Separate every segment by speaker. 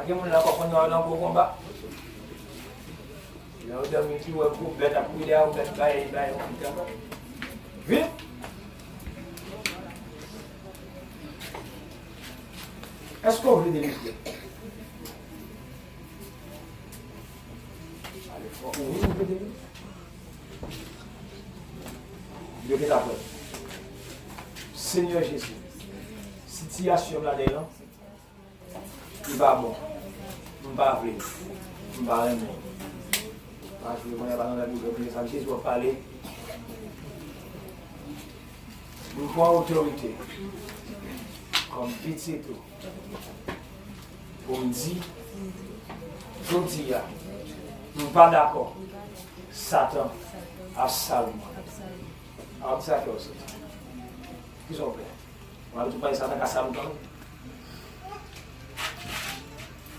Speaker 1: Il y a des gens qui ont un combat. Il y a des gens qui ont un bête à couler, ou bête à bailler, vite. Est-ce qu'on veut délivrer? Allez, on veut délivrer. Dieu est la preuve. Seigneur Jésus, situation là-dedans, il va bon. Il va vrai. Il va aimer. Je vais dans la Bible, Jésus va parler. Nous avons autorité, comme petit tout, pour me dire, je dis, nous ne sommes pas d'accord. Satan a Salomon. Alors, c'est ça que aussi. Qu'est-ce qu'on fait? On va tout parler Satan a Salomon.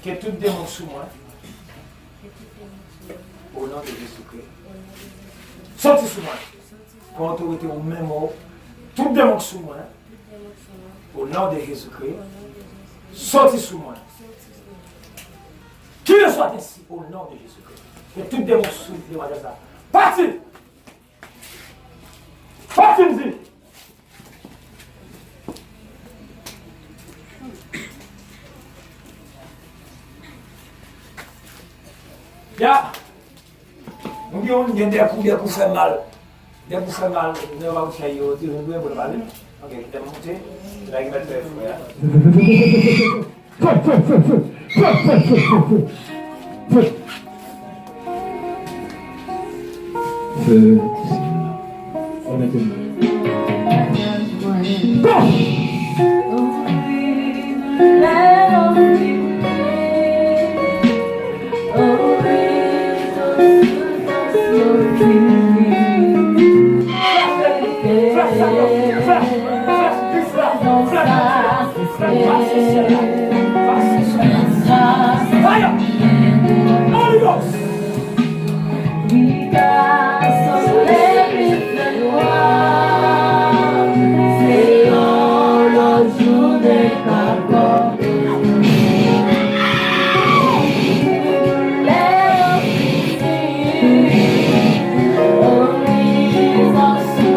Speaker 1: Que tout démon sous moi, au nom de Jésus-Christ. Sortez sous moi. Pour autorité au même mot. Tout démon sous moi. Au nom de Jésus-Christ. Sortez sous moi. Qui le soit ainsi au nom de Jésus-Christ. Que tout démon sous moi. Parti! Parti, me dit! Ya, nous avons des coups faire mal. Des coups faire mal, nous allons faire des coups pour mal. Ok, je vais monter. Je vais mettre le feu.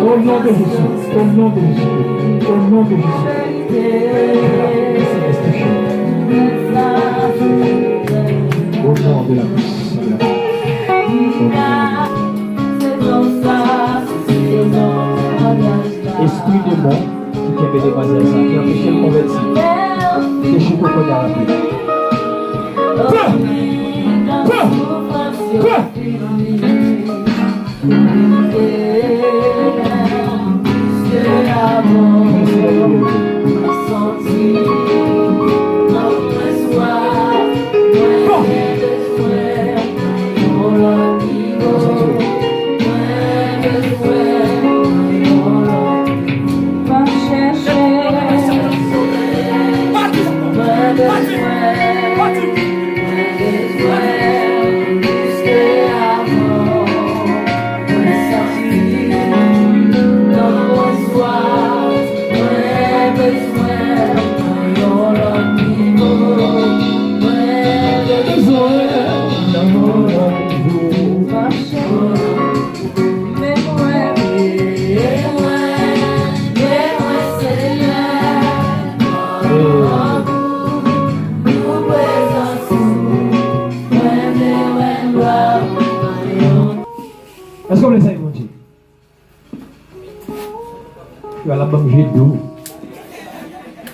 Speaker 2: Au nom de Jésus, au nom de Jésus. Au nom de la puissance. Esprit de mort qui avait démasé ça, qui a empêché le convertir. Déchet au cognac rapide. Est-ce qu'on essaye, Bondje? Tu vas la manger d'eau.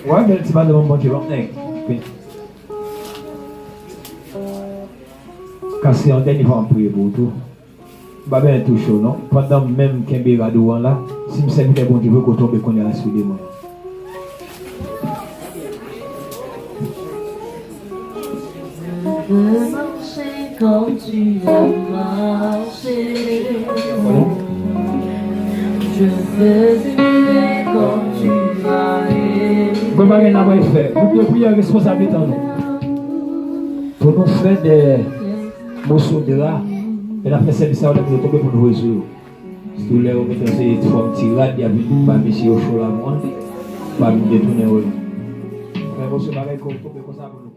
Speaker 2: Ouais, mais tu vas de Bondje, quand c'est un dernier fois, prier pour tout. Pas bien tout chaud, non? Pendant même qu'un bébé devant là, si je sais que Bondje veut qu'on tombe, qu'on est à la suite de moi.
Speaker 3: Je veux marcher comme tu as marché. Je veux aimer comme tu as aimé.
Speaker 2: Comment on va faire? Nous devons prier responsabilité en nous. Pour nous faire des motions de là, et la faire ça, on va tomber pour nous résoudre. Si vous voulez, on va mettre ces formes tirades, il y a une pas monsieur au chaud là, moi, pas me détourner. Mais monsieur, on va tomber comme ça pour nous.